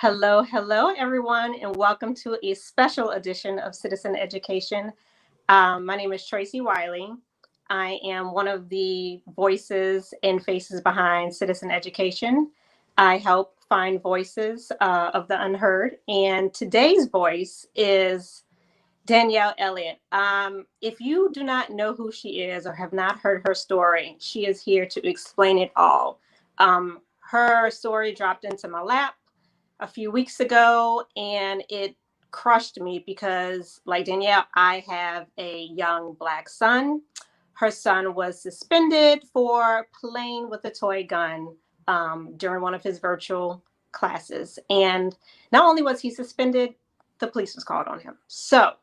Hello, everyone, and welcome to a special edition of Citizen Education. My name is Tracy Wiley. I am one of the voices and faces behind Citizen Education. I help find voices of the unheard, and today's voice is Danielle Elliott. If you do not know who she is or have not heard her story, she is here to explain it all. Her story dropped into my lap a few weeks ago, and it crushed me because, like Danielle, I have a young Black son. Her son was suspended for playing with a toy gun during one of his virtual classes. And not only was he suspended, the police was called on him. So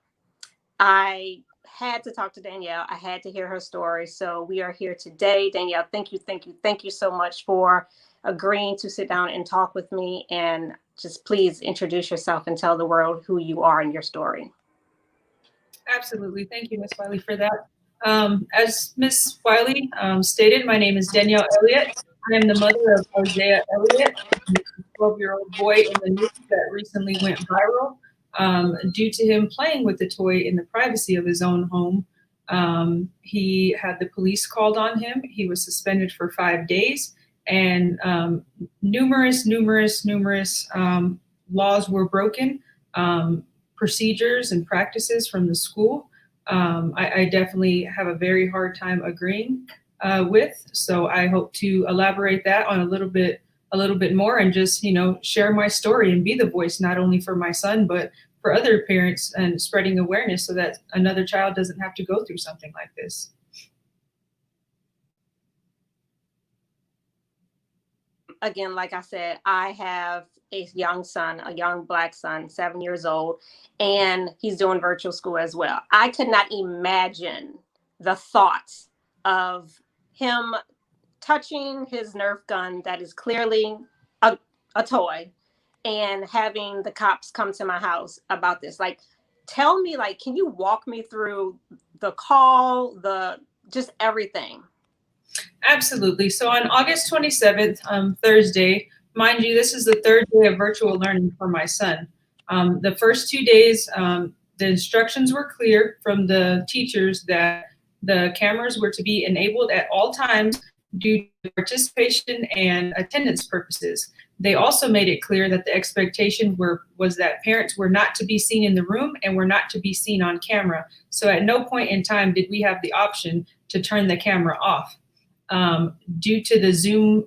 I had to talk to Danielle. I had to hear her story. So we are here today. Danielle, thank you so much for agreeing to sit down and talk with me. And just please introduce yourself and tell the world who you are and your story. Absolutely. Thank you, Ms. Wiley, for that. As Ms. Wiley stated, my name is Danielle Elliott. I am the mother of Isaiah Elliott, a 12-year-old boy in the news that recently went viral due to him playing with the toy in the privacy of his own home. He had the police called on him. He was suspended for 5 days, and numerous laws were broken, procedures and practices from the school. I definitely have a very hard time agreeing with. So I hope to elaborate that on a little bit more and just, share my story and be the voice, not only for my son, but for other parents, and spreading awareness so that another child doesn't have to go through something like this. Again, like I said, I have a young son, a young Black son, 7 years old, and he's doing virtual school as well. I could not imagine the thoughts of him touching his Nerf gun that is clearly a toy and having the cops come to my house about this. Like, tell me, can you walk me through the call, just everything? Absolutely. So on August 27th, Thursday, mind you, this is the third day of virtual learning for my son. The first 2 days, the instructions were clear from the teachers that the cameras were to be enabled at all times due to participation and attendance purposes. They also made it clear that the expectation was that parents were not to be seen in the room and were not to be seen on camera. So at no point in time did we have the option to turn the camera off. Due to the Zoom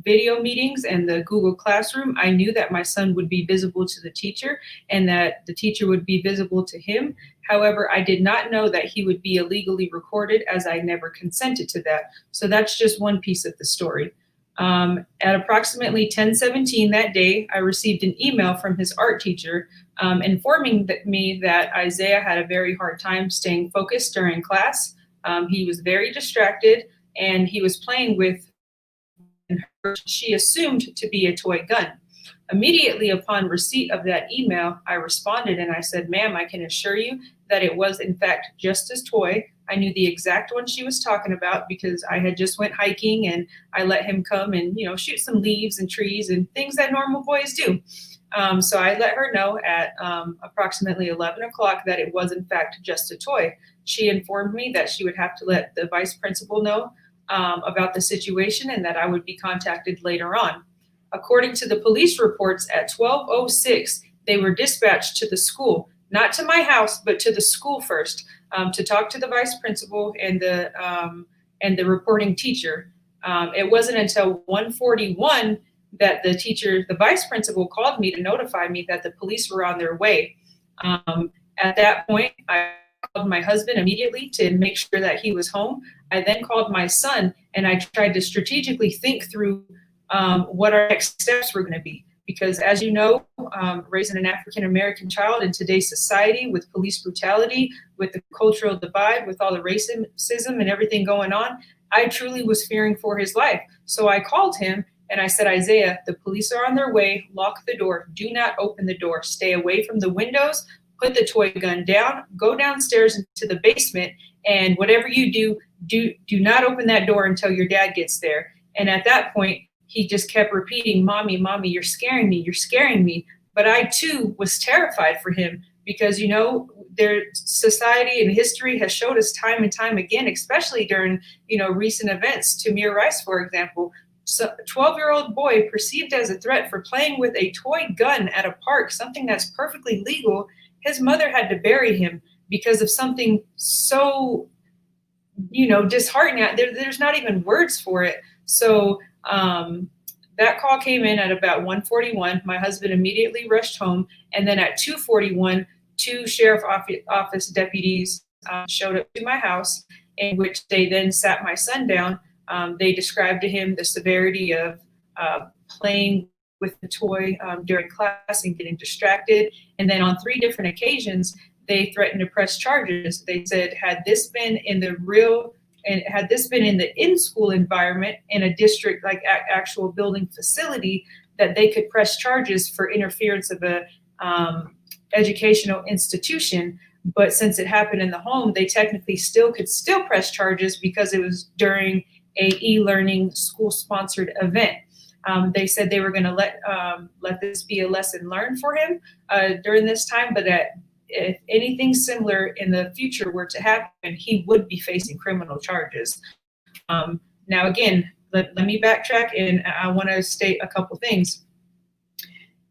video meetings and the Google Classroom, I knew that my son would be visible to the teacher and that the teacher would be visible to him. However, I did not know that he would be illegally recorded, as I never consented to that. So that's just one piece of the story. At approximately 10:17 that day, I received an email from his art teacher informing me that Isaiah had a very hard time staying focused during class. He was very distracted, and he was playing with she assumed to be a toy gun. Immediately upon receipt of that email, I responded and I said, "Ma'am, I can assure you that it was in fact just a toy. I knew the exact one she was talking about because I had just went hiking and I let him come and, shoot some leaves and trees and things that normal boys do." So I let her know at approximately 11 o'clock that it was in fact just a toy. She informed me that she would have to let the vice principal know about the situation and that I would be contacted later on. According to the police reports, at 12:06, they were dispatched to the school, not to my house, but to the school first, to talk to the vice principal and the reporting teacher. It wasn't until 1:41 that the vice principal called me to notify me that the police were on their way. At that point, I called my husband immediately to make sure that he was home. I then called my son and I tried to strategically think through what our next steps were going to be. Because as you know, raising an African-American child in today's society with police brutality, with the cultural divide, with all the racism and everything going on, I truly was fearing for his life. So I called him and I said, "Isaiah, the police are on their way. Lock the door. Do not open the door. Stay away from the windows. Put the toy gun down. Go downstairs into the basement. And whatever you do not open that door until your dad gets there." And at that point, he just kept repeating, "Mommy, mommy, you're scaring me, you're scaring me." But I too was terrified for him because, their society and history has showed us time and time again, especially during, recent events. Tamir Rice, for example, so 12-year-old boy perceived as a threat for playing with a toy gun at a park, something that's perfectly legal. His mother had to bury him because of something so, disheartening. There's not even words for it. So that call came in at about 1:41. My husband immediately rushed home. And then at 2:41, two sheriff office deputies showed up to my house, in which they then sat my son down. They described to him the severity of playing with the toy during class and getting distracted. And then on 3 different occasions, they threatened to press charges. They said, had this been in the in-school environment in a district, like actual building facility, that they could press charges for interference of a educational institution. But since it happened in the home, they technically could still press charges because it was during a e-learning school-sponsored event. They said they were going to let this be a lesson learned for him during this time, but that if anything similar in the future were to happen, he would be facing criminal charges. Now, again, let me backtrack, and I want to state a couple things.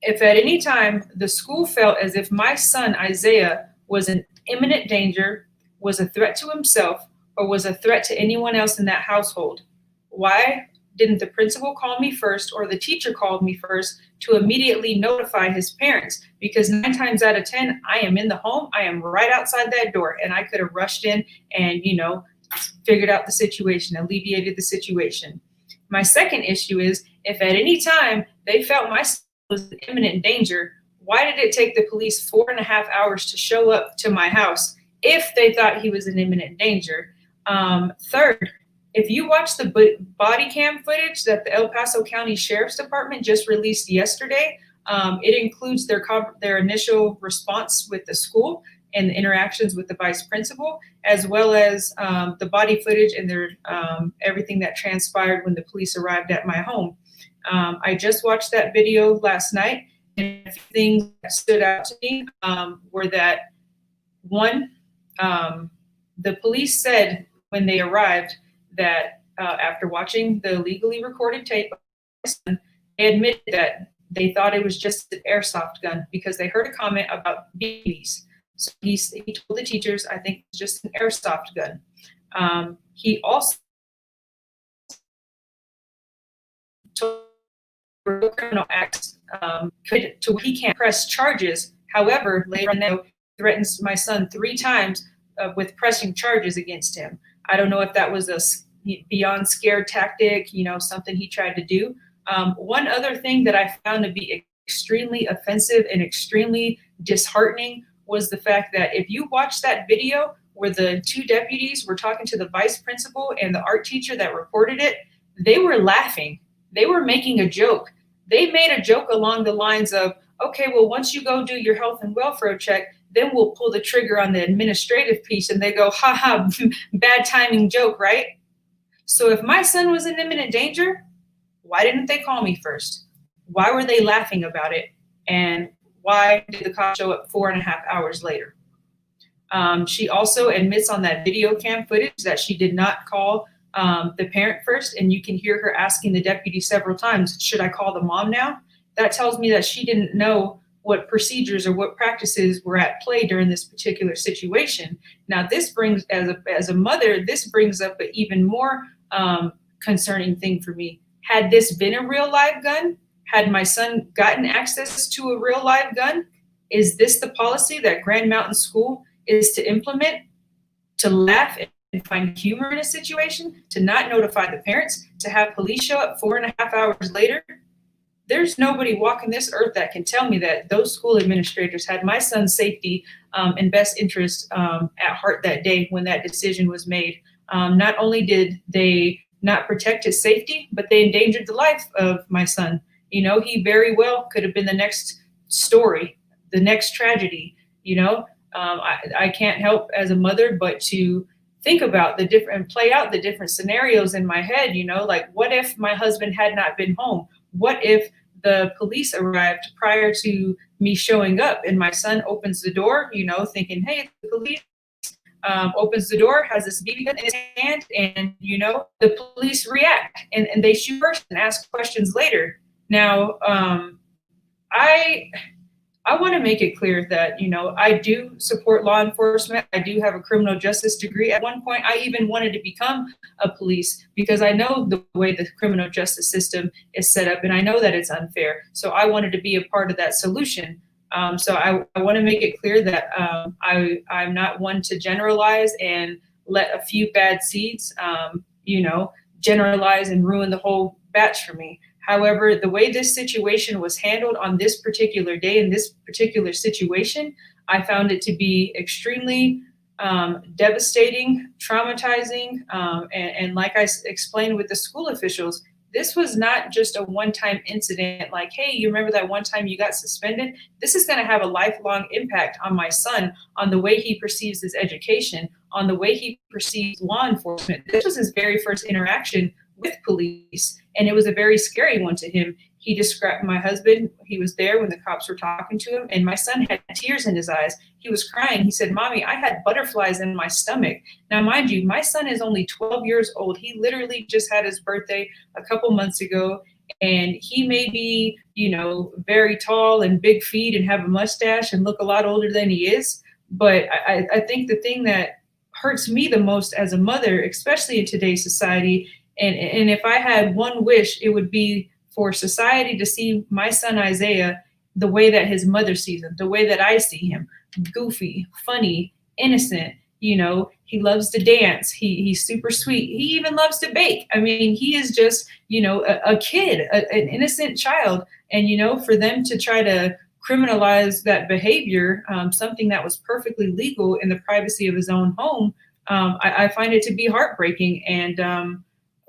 If at any time the school felt as if my son, Isaiah, was in imminent danger, was a threat to himself, or was a threat to anyone else in that household, why didn't the principal call me first or the teacher called me first to immediately notify his parents? Because 9 times out of 10, I am in the home. I am right outside that door, and I could have rushed in and, figured out the situation, alleviated the situation. My second issue is, if at any time they felt my son was in imminent danger, why did it take the police 4.5 hours to show up to my house if they thought he was in imminent danger? Third, if you watch the body cam footage that the El Paso County Sheriff's Department just released yesterday, it includes their initial response with the school and the interactions with the vice principal, as well as the body footage and their everything that transpired when the police arrived at my home. I just watched that video last night, and a few things that stood out to me were that, one, the police said when they arrived that after watching the legally recorded tape, they admitted that they thought it was just an airsoft gun because they heard a comment about BBs. So he told the teachers, I think it's just an airsoft gun. He also told criminal acts he can't press charges. However, later on, threatens my son 3 times with pressing charges against him. I don't know if that was a beyond scare tactic, something he tried to do. One other thing that I found to be extremely offensive and extremely disheartening was the fact that if you watch that video where the 2 deputies were talking to the vice principal and the art teacher that reported it, they were laughing. They were making a joke. They made a joke along the lines of, okay, well, once you go do your health and welfare check, then we'll pull the trigger on the administrative piece. And they go, haha, bad timing joke, right? So if my son was in imminent danger, why didn't they call me first? Why were they laughing about it? And why did the cop show up 4.5 hours later? She also admits on that video cam footage that she did not call the parent first. And you can hear her asking the deputy several times, should I call the mom now? That tells me that she didn't know what procedures or what practices were at play during this particular situation. Now, this brings, as a mother, this brings up an even more concerning thing for me. Had this been a real live gun, had my son gotten access to a real live gun, is this the policy that Grand Mountain School is to implement? To laugh and find humor in a situation, to not notify the parents, to have police show up 4.5 hours later? There's nobody walking this earth that can tell me that those school administrators had my son's safety and best interest at heart that day when that decision was made. Not only did they not protect his safety, but they endangered the life of my son. He very well could have been the next story, the next tragedy. I can't help as a mother but to think about the different and play out the different scenarios in my head, like what if my husband had not been home? What if the police arrived prior to me showing up and my son opens the door, thinking, hey, it's the police, opens the door, has this BB gun in his hand, and, the police react and they shoot first and ask questions later. Now, I want to make it clear that, I do support law enforcement. I do have a criminal justice degree. At one point, I even wanted to become a police because I know the way the criminal justice system is set up and I know that it's unfair. So I wanted to be a part of that solution. So I want to make it clear that I'm not one to generalize and let a few bad seeds, generalize and ruin the whole batch for me. However, the way this situation was handled on this particular day in this particular situation, I found it to be extremely devastating, traumatizing, and like I explained with the school officials, this was not just a one-time incident like, hey, you remember that one time you got suspended? This is going to have a lifelong impact on my son, on the way he perceives his education, on the way he perceives law enforcement. This was his very first interaction with police, and it was a very scary one to him. He described my husband, he was there when the cops were talking to him, and my son had tears in his eyes. He was crying. He said, Mommy, I had butterflies in my stomach. Now, mind you, my son is only 12 years old. He literally just had his birthday a couple months ago, and he may be, very tall and big feet and have a mustache and look a lot older than he is. But I think the thing that hurts me the most as a mother, especially in today's society, and if I had one wish, it would be for society to see my son Isaiah the way that his mother sees him, the way that I see him, goofy, funny, innocent. He loves to dance. He's super sweet. He even loves to bake. I mean, he is just, a kid, an innocent child. And, for them to try to criminalize that behavior, something that was perfectly legal in the privacy of his own home, I find it to be heartbreaking. And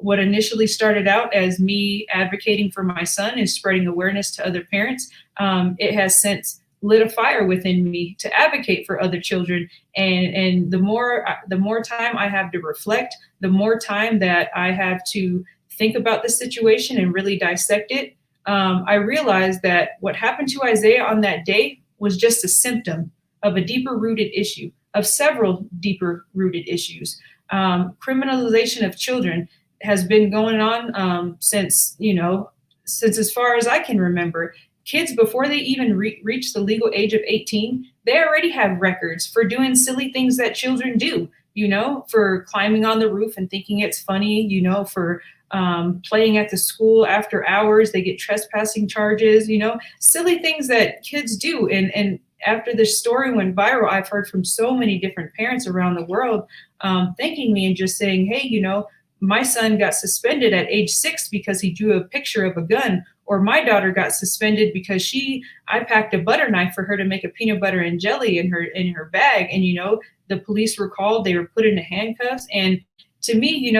what initially started out as me advocating for my son is spreading awareness to other parents. It has since lit a fire within me to advocate for other children. And the more time I have to reflect, the more time that I have to think about the situation and really dissect it, I realized that what happened to Isaiah on that day was just a symptom of a deeper rooted issue, of several deeper rooted issues. Criminalization of children has been going on since as far as I can remember. Kids, before they even reach the legal age of 18, they already have records for doing silly things that children do, for climbing on the roof and thinking it's funny, for playing at the school after hours. They get trespassing charges, silly things that kids do. And after this story went viral, I've heard from so many different parents around the world thanking me and just saying, hey, my son got suspended at age 6 because he drew a picture of a gun, or my daughter got suspended because I packed a butter knife for her to make a peanut butter and jelly in her bag. And, the police were called, they were put into handcuffs. And to me,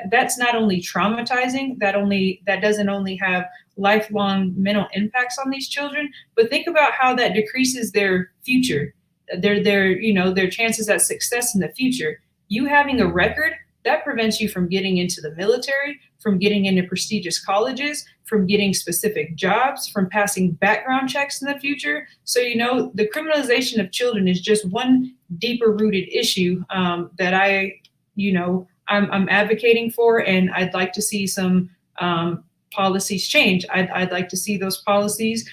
that's not only traumatizing, that doesn't only have lifelong mental impacts on these children, but think about how that decreases their future, their chances at success in the future. You having a record, that prevents you from getting into the military, from getting into prestigious colleges, from getting specific jobs, from passing background checks in the future. So, the criminalization of children is just one deeper rooted issue that I'm advocating for, and I'd like to see some policies change. I'd like to see those policies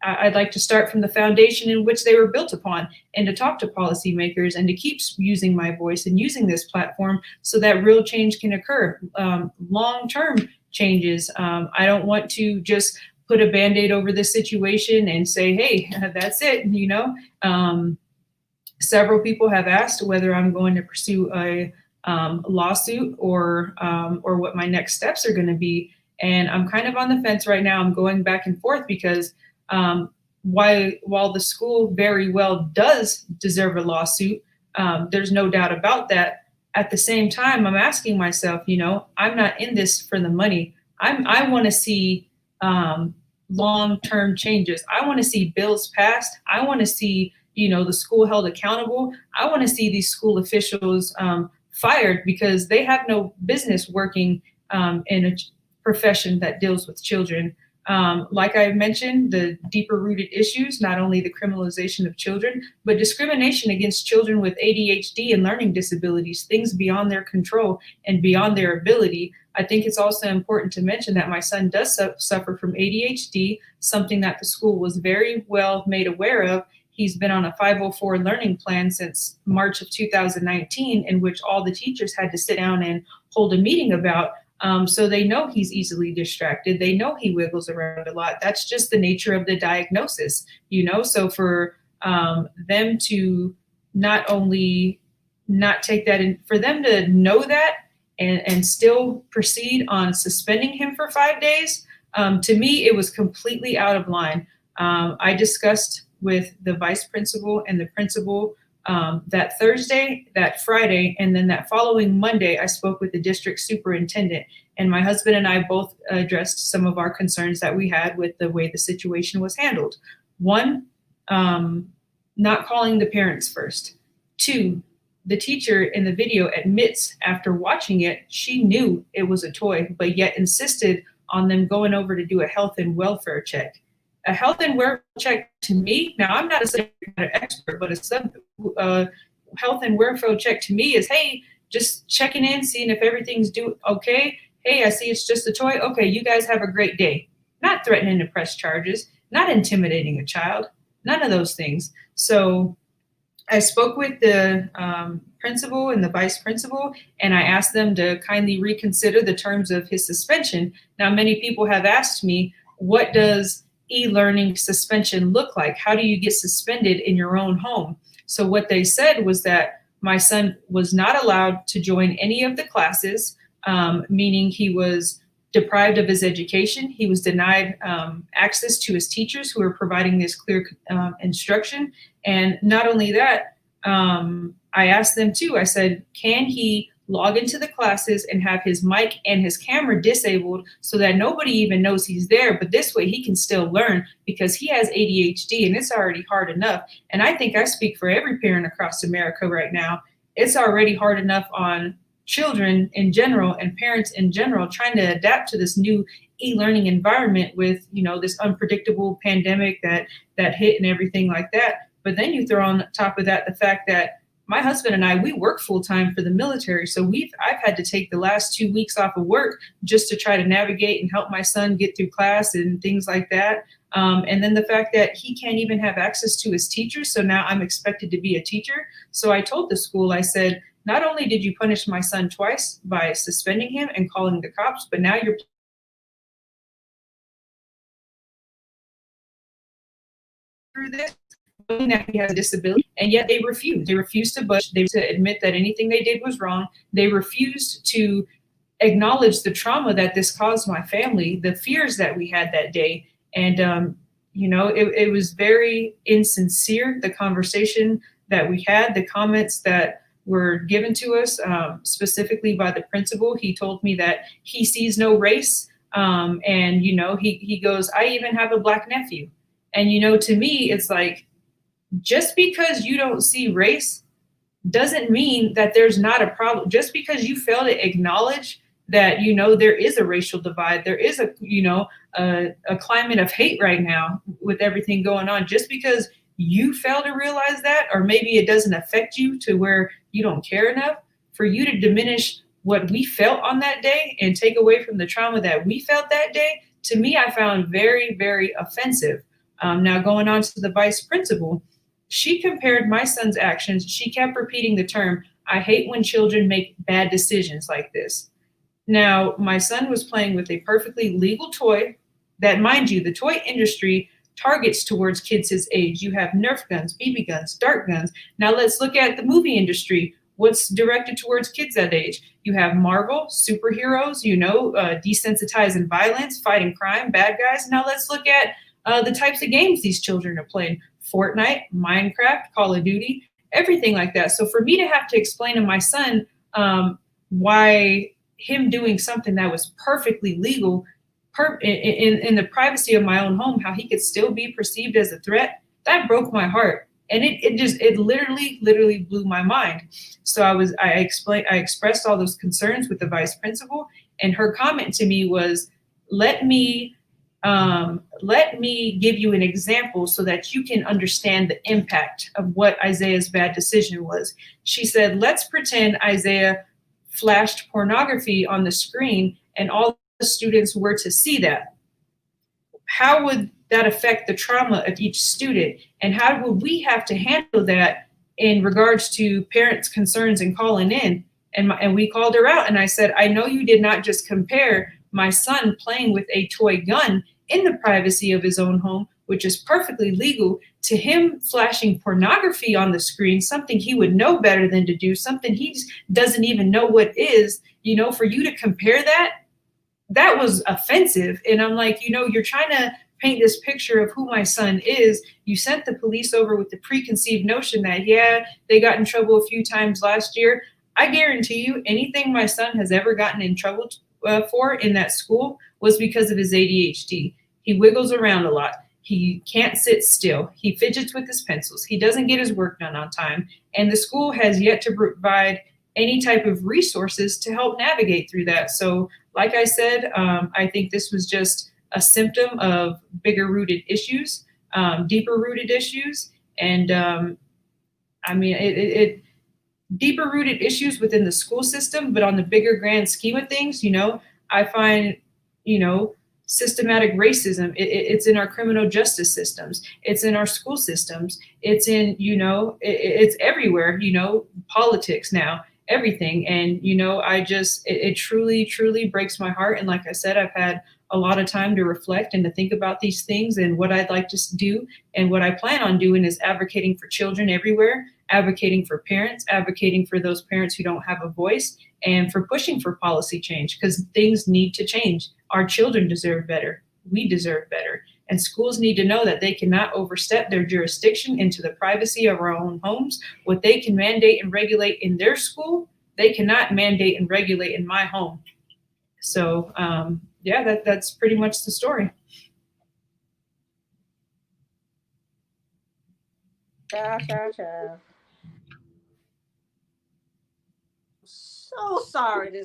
I'd like to start from the foundation in which they were built upon, and to talk to policymakers and to keep using my voice and using this platform so that real change can occur, long-term changes. I don't want to just put a Band-Aid over this situation and say, hey, that's it. Several people have asked whether I'm going to pursue a lawsuit or what my next steps are going to be. And I'm kind of on the fence right now. I'm going back and forth because while the school very well does deserve a lawsuit, there's no doubt about that. At the same time, I'm asking myself, I'm not in this for the money. I want to see long-term changes. I want to see bills passed. I want to see, the school held accountable. I want to see these school officials fired because they have no business working in a profession that deals with children. Like I mentioned, the deeper rooted issues, not only the criminalization of children, but discrimination against children with ADHD and learning disabilities, things beyond their control and beyond their ability. I think it's also important to mention that my son does suffer from ADHD, something that the school was very well made aware of. He's been on a 504 learning plan since March of 2019, in which all the teachers had to sit down and hold a meeting about. So they know he's easily distracted. They know he wiggles around a lot. That's just the nature of the diagnosis, So for them to not only not take that in, for them to know that and still proceed on suspending him for 5 days, to me, it was completely out of line. I discussed with the vice principal and the principal that Thursday, that Friday, and then that following Monday, I spoke with the district superintendent, and my husband and I both addressed some of our concerns that we had with the way the situation was handled. One, not calling the parents first. Two, the teacher in the video admits after watching it, she knew it was a toy, but yet insisted on them going over to do a health and welfare check. A health and welfare check to me, now I'm not a subject matter expert, but a health and welfare check to me is, hey, just checking in, seeing if everything's okay. Hey, I see it's just a toy. Okay, you guys have a great day. Not threatening to press charges, not intimidating a child, none of those things. So I spoke with the principal and the vice principal, and I asked them to kindly reconsider the terms of his suspension. Now, many people have asked me, what does e-learning suspension look like? How do you get suspended in your own home? So what they said was that my son was not allowed to join any of the classes, meaning he was deprived of his education. He was denied access to his teachers who were providing this clear instruction. And not only that, I asked them too, I said, can he log into the classes and have his mic and his camera disabled so that nobody even knows he's there, but this way he can still learn because he has ADHD and it's already hard enough. And I think I speak for every parent across America right now. It's already hard enough on children in general and parents in general trying to adapt to this new e-learning environment with, this unpredictable pandemic that hit and everything like that. But then you throw on top of that the fact that my husband and I, we work full time for the military. So I've had to take the last 2 weeks off of work just to try to navigate and help my son get through class and things like that. And then the fact that he can't even have access to his teachers. So now I'm expected to be a teacher. So I told the school, I said, not only did you punish my son twice by suspending him and calling the cops, but now you're through this. That he has a disability, and yet they refused. They refused to budge. They to admit that anything they did was wrong. They refused to acknowledge the trauma that this caused my family, the fears that we had that day. And, it was very insincere, the conversation that we had, the comments that were given to us, specifically by the principal. He told me that he sees no race. And, he goes, I even have a Black nephew. And, to me, it's like, just because you don't see race doesn't mean that there's not a problem. Just because you fail to acknowledge that, there is a racial divide, there is a climate of hate right now with everything going on. Just because you fail to realize that, or maybe it doesn't affect you to where you don't care enough, for you to diminish what we felt on that day and take away from the trauma that we felt that day, to me, I found very, very offensive. Now going on to the vice principal, she compared my son's actions. She kept repeating the term, I hate when children make bad decisions like this. Now, my son was playing with a perfectly legal toy that, mind you, the toy industry targets towards kids his age. You have Nerf guns, BB guns, dart guns. Now let's look at the movie industry. What's directed towards kids that age? You have Marvel, superheroes, desensitizing violence, fighting crime, bad guys. Now let's look at the types of games these children are playing. Fortnite, Minecraft, Call of Duty, everything like that. So for me to have to explain to my son why him doing something that was perfectly legal in the privacy of my own home, how he could still be perceived as a threat, that broke my heart. And it literally blew my mind. So I expressed all those concerns with the vice principal, and her comment to me was, let me give you an example so that you can understand the impact of what Isaiah's bad decision was. She said, let's pretend Isaiah flashed pornography on the screen and all the students were to see that. How would that affect the trauma of each student? And how would we have to handle that in regards to parents' concerns and calling in? And we called her out, and I said, I know you did not just compare my son playing with a toy gun in the privacy of his own home, which is perfectly legal, to him flashing pornography on the screen, something he would know better than to do, something he doesn't even know what is, for you to compare that was offensive. And I'm like, you're trying to paint this picture of who my son is. You sent the police over with the preconceived notion that, yeah, they got in trouble a few times last year. I guarantee you anything my son has ever gotten in trouble for in that school was because of his ADHD. He wiggles around a lot. He can't sit still. He fidgets with his pencils. He doesn't get his work done on time. And the school has yet to provide any type of resources to help navigate through that. So like I said, I think this was just a symptom of bigger rooted issues, deeper rooted issues. And deeper rooted issues within the school system, but on the bigger grand scheme of things, I find, systematic racism. It's in our criminal justice systems. It's in our school systems. It's in, it's everywhere, politics now, everything. And, it truly breaks my heart. And like I said, I've had a lot of time to reflect and to think about these things, and what I'd like to do. And what I plan on doing is advocating for children everywhere, advocating for parents, advocating for those parents who don't have a voice, and for pushing for policy change, because things need to change. Our children deserve better. We deserve better. And schools need to know that they cannot overstep their jurisdiction into the privacy of our own homes. What they can mandate and regulate in their school, they cannot mandate and regulate in my home. So, that's pretty much the story. Gotcha. So sorry.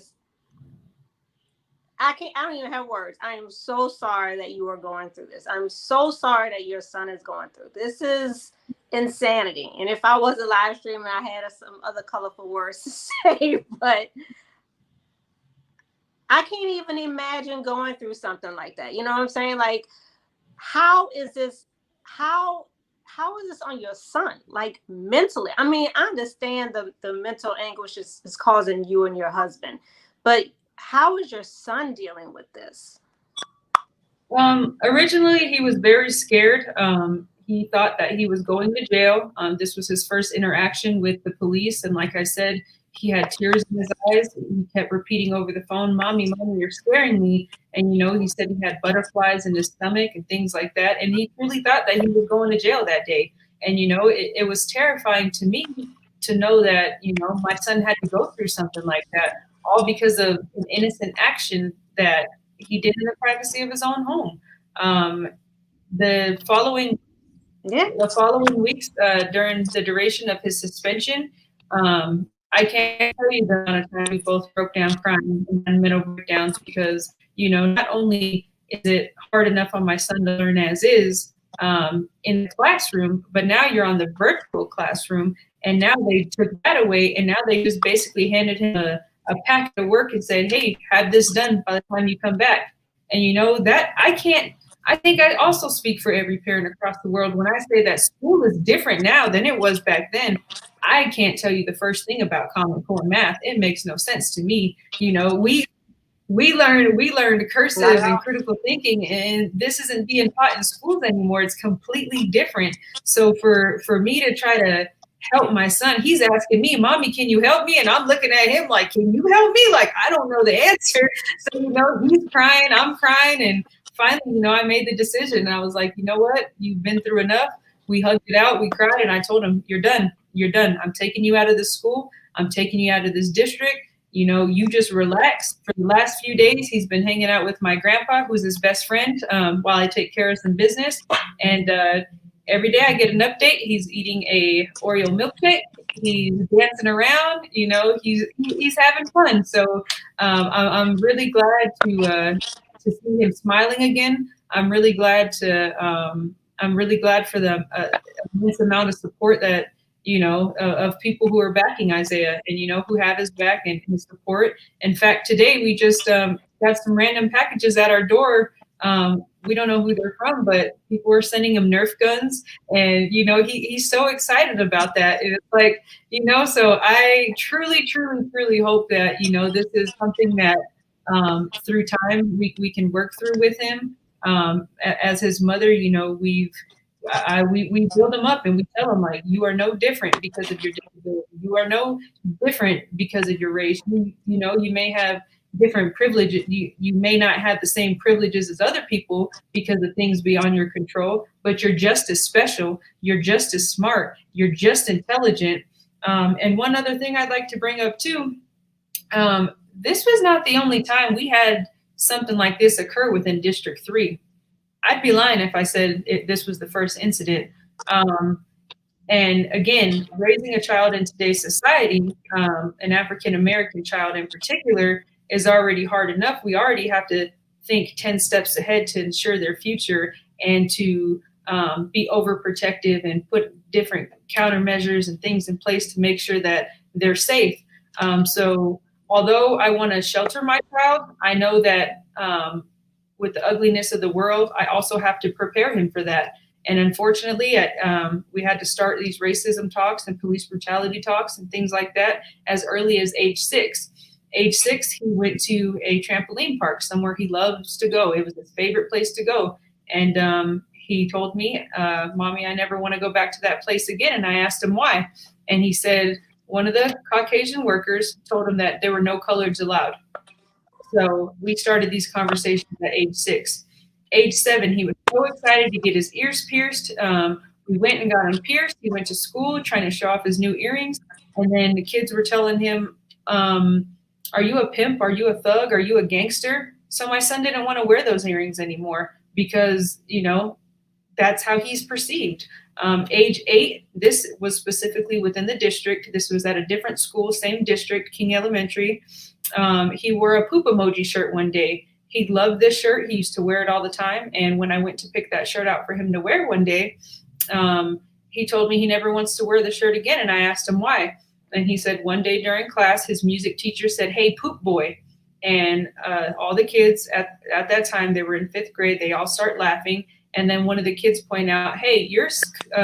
I don't even have words. I am so sorry that you are going through this. I'm so sorry that your son is going through. This is insanity. And if I wasn't live streaming, I had some other colorful words to say, but I can't even imagine going through something like that. You know what I'm saying? Like, how is this on your son? Like, mentally? I mean, I understand the mental anguish is causing you and your husband, but how is your son dealing with this? Originally, he was very scared. He thought that he was going to jail. This was his first interaction with the police. And like I said, he had tears in his eyes. He kept repeating over the phone, Mommy, you're scaring me. And, he said he had butterflies in his stomach and things like that. And he really thought that he was going to jail that day. And, it was terrifying to me to know that, my son had to go through something like that, all because of an innocent action that he did in the privacy of his own home. The following weeks, during the duration of his suspension, I can't tell you the amount of time we both broke down crying and mental breakdowns, because, not only is it hard enough on my son to learn as is in the classroom, but now you're on the virtual classroom, and now they took that away, and now they just basically handed him a packet of work and said, hey, have this done by the time you come back. And that I think I also speak for every parent across the world when I say that school is different now than it was back then. I can't tell you the first thing about Common Core math. It makes no sense to me. We learned cursive and critical thinking, and this isn't being taught in schools anymore. It's completely different. So for me to try to help my son, he's asking me, Mommy, can you help me? And I'm looking at him like, can you help me? Like, I don't know the answer. So, he's crying, I'm crying. And finally, I made the decision. And I was like, you know what? You've been through enough. We hugged it out. We cried. And I told him, you're done. You're done. I'm taking you out of this school. I'm taking you out of this district. You just relax. For the last few days, he's been hanging out with my grandpa, who's his best friend, while I take care of some business. And every day I get an update. He's eating a Oreo milkshake. He's dancing around. You know, he's having fun. So I'm really glad to see him smiling again. I'm really glad for the immense amount of support that, you know, of people who are backing Isaiah and, you know, who have his back and his support. In fact, today we just got some random packages at our door. We don't know who they're from, but people are sending him Nerf guns, and you know he's so excited about that. And it's like, you know, so I truly hope that, you know, this is something that through time we can work through with him. As his mother, you know, we build him up and we tell him, like, you are no different because of your disability. You are no different because of your race. You know, you may have different privileges. You may not have the same privileges as other people because of things beyond your control, but you're just as special. You're just as smart. You're just intelligent. And one other thing I'd like to bring up too, this was not the only time we had something like this occur within District 3. I'd be lying if I said this was the first incident. And again, raising a child in today's society, an African-American child in particular, is already hard enough. We already have to think 10 steps ahead to ensure their future and to be overprotective and put different countermeasures and things in place to make sure that they're safe. So although I want to shelter my child, I know that with the ugliness of the world, I also have to prepare him for that. And unfortunately, we had to start these racism talks and police brutality talks and things like that as early as age 6. Age 6, he went to a trampoline park, somewhere he loves to go. It was his favorite place to go. And he told me, Mommy, I never want to go back to that place again. And I asked him why. And he said one of the Caucasian workers told him that there were no coloreds allowed. So we started these conversations at age 6. Age 7, he was so excited to get his ears pierced. We went and got him pierced. He went to school trying to show off his new earrings. And then the kids were telling him, are you a pimp? Are you a thug? Are you a gangster? So my son didn't want to wear those earrings anymore because, you know, that's how he's perceived. Age 8, this was specifically within the district. This was at a different school, same district, King Elementary. He wore a poop emoji shirt one day. He loved this shirt. He used to wear it all the time. And when I went to pick that shirt out for him to wear one day, he told me he never wants to wear the shirt again. And I asked him why. And he said one day during class, his music teacher said, "Hey, poop boy." And all the kids at that time, they were in 5th grade, they all start laughing. And then one of the kids point out, "Hey, your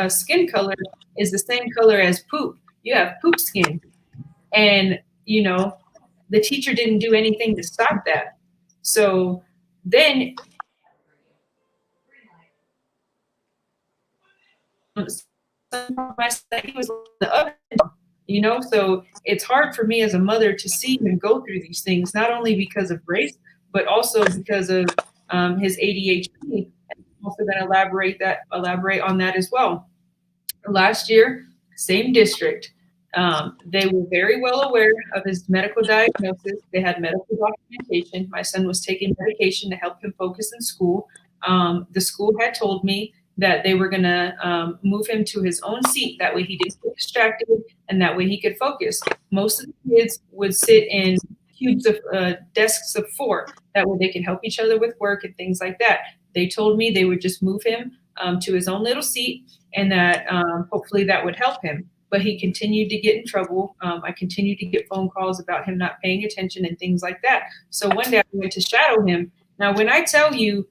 skin color is the same color as poop. You have poop skin." And, you know, the teacher didn't do anything to stop that. So then he was the other, you know, so it's hard for me as a mother to see him go through these things, not only because of race, but also because of his ADHD. I'm also going to elaborate on that as well. Last year, same district. They were very well aware of his medical diagnosis. They had medical documentation. My son was taking medication to help him focus in school. The school had told me that they were going to move him to his own seat. That way he didn't get distracted and that way he could focus. Most of the kids would sit in cubes of desks of 4. That way they could help each other with work and things like that. They told me they would just move him to his own little seat and that hopefully that would help him. But he continued to get in trouble. I continued to get phone calls about him not paying attention and things like that. So one day I went to shadow him. Now, when I tell you,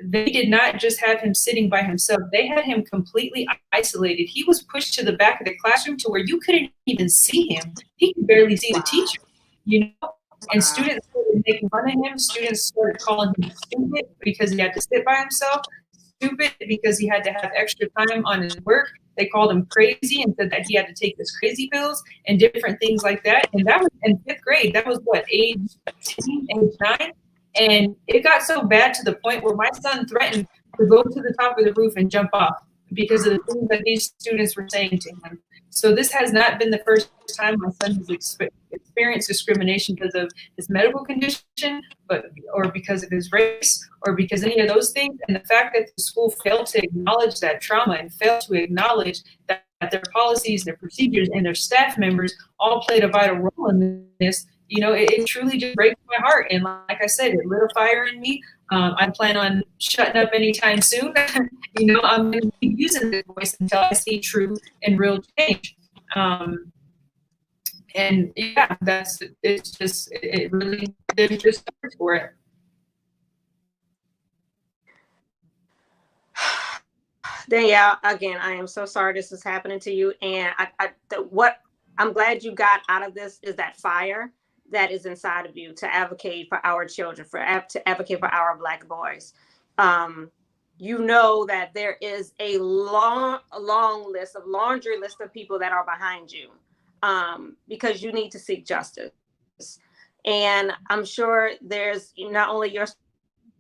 they did not just have him sitting by himself. They had him completely isolated. He was pushed to the back of the classroom to where you couldn't even see him. He could barely see the teacher, you know? And students started making fun of him. Students started calling him stupid because he had to sit by himself. Stupid because he had to have extra time on his work. They called him crazy and said that he had to take his crazy pills and different things like that. And that was in 5th grade. That was what, age 10, age 9? And it got so bad to the point where my son threatened to go to the top of the roof and jump off because of the things that these students were saying to him. So this has not been the first time my son has experienced discrimination because of his medical condition, or because of his race, or because any of those things. And the fact that the school failed to acknowledge that trauma and failed to acknowledge that their policies, their procedures, and their staff members all played a vital role in this, it truly just breaks my heart. And like I said, it lit a fire in me. I plan on shutting up anytime soon. I'm going to keep using this voice until I see true and real change. And yeah, it really, there's just words for it. Danielle, again, I am so sorry this is happening to you. And what I'm glad you got out of this is that fire that is inside of you to advocate for our children, to advocate for our Black boys. That there is a laundry list of people that are behind you, because you need to seek justice. And I'm sure there's not only your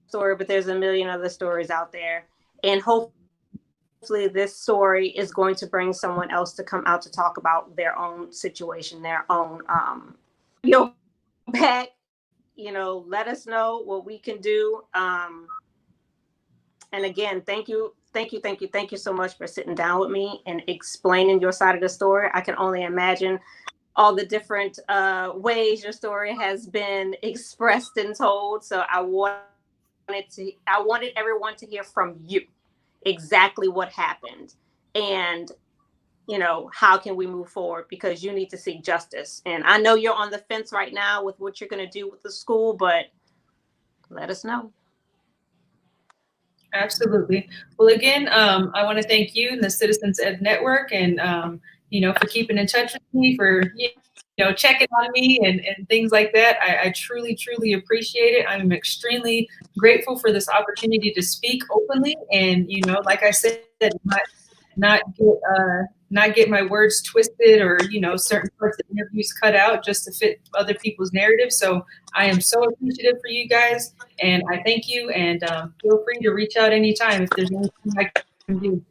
story, but there's a million other stories out there. And hopefully this story is going to bring someone else to come out to talk about their own situation, their own, back, let us know what we can do. And again, thank you so much for sitting down with me and explaining your side of the story. I can only imagine all the different ways your story has been expressed and told. So I wanted everyone to hear from you exactly what happened, and how can we move forward, because you need to seek justice. And I know you're on the fence right now with what you're going to do with the school, but let us know. Absolutely. Well, again, I want to thank you and the Citizens Ed Network, and for keeping in touch with me, for checking on me and things like that. I truly, truly appreciate it. I'm extremely grateful for this opportunity to speak openly, and like I said, not get my words twisted, or certain parts of interviews cut out just to fit other people's narrative. So I am so appreciative for you guys, and I thank you. And feel free to reach out anytime if there's anything I can do.